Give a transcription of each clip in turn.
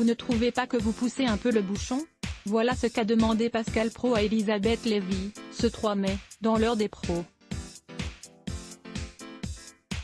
ne trouvez pas que vous poussez un peu le bouchon? Voilà ce qu'a demandé Pascal Praud à Elisabeth Lévy, ce 3 mai, dans l'heure des pros.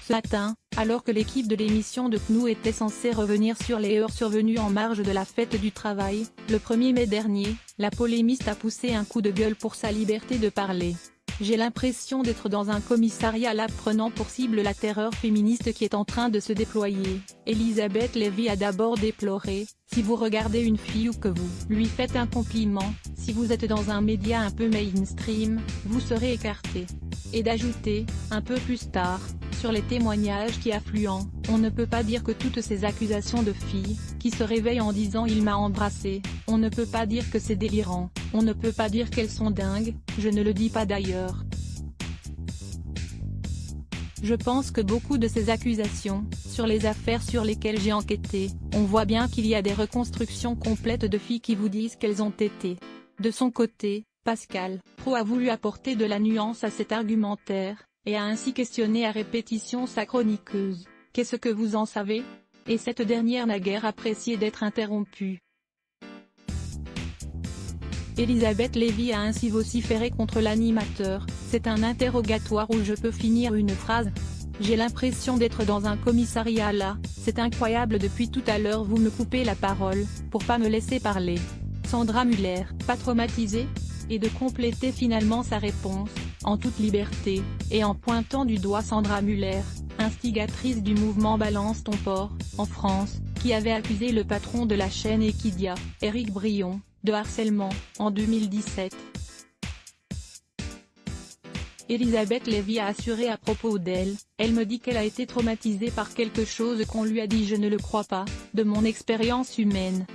Ce matin, alors que l'équipe de l'émission de CNOU était censée revenir sur les heurts survenus en marge de la fête du travail, le 1er mai dernier, la polémiste a poussé un coup de gueule pour sa liberté de parler. J'ai l'impression d'être dans un commissariat là prenant pour cible la terreur féministe qui est en train de se déployer. Elisabeth Lévy a d'abord déploré, si vous regardez une fille ou que vous lui faites un compliment, si vous êtes dans un média un peu mainstream, vous serez écarté. Et d'ajouter, un peu plus tard, sur les témoignages qui affluent, on ne peut pas dire que toutes ces accusations de filles, qui se réveillent en disant il m'a embrassé, on ne peut pas dire que c'est délirant, on ne peut pas dire qu'elles sont dingues, je ne le dis pas d'ailleurs. Je pense que beaucoup de ces accusations, sur les affaires sur lesquelles j'ai enquêté, on voit bien qu'il y a des reconstructions complètes de filles qui vous disent qu'elles ont été. De son côté, Pascal Praud a voulu apporter de la nuance à cet argumentaire, et a ainsi questionné à répétition sa chroniqueuse. Qu'est-ce que vous en savez? Et cette dernière n'a guère apprécié d'être interrompue. Elisabeth Lévy a ainsi vociféré contre l'animateur, c'est un interrogatoire où je peux finir une phrase. J'ai l'impression d'être dans un commissariat là, c'est incroyable depuis tout à l'heure vous me coupez la parole, pour pas me laisser parler. Sandra Muller, pas traumatisée? Et de compléter finalement sa réponse, en toute liberté, et en pointant du doigt Sandra Muller, instigatrice du mouvement Balance ton porc, en France, qui avait accusé le patron de la chaîne Equidia, Éric Brion, de harcèlement, en 2017. Elisabeth Lévy a assuré à propos d'elle, elle me dit qu'elle a été traumatisée par quelque chose qu'on lui a dit je ne le crois pas, de mon expérience humaine.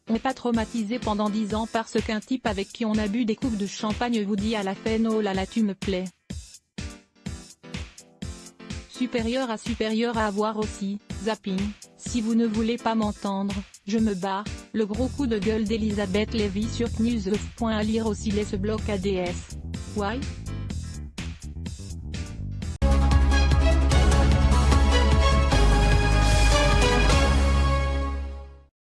On n'est pas traumatisé pendant 10 ans parce qu'un type avec qui on a bu des coupes de champagne vous dit à la fin oh là là tu me plais. Supérieur à avoir aussi, zapping, si vous ne voulez pas m'entendre, je me barre, le gros coup de gueule d'Elisabeth Lévy sur CNews. À lire aussi les ce bloc ADS. Why?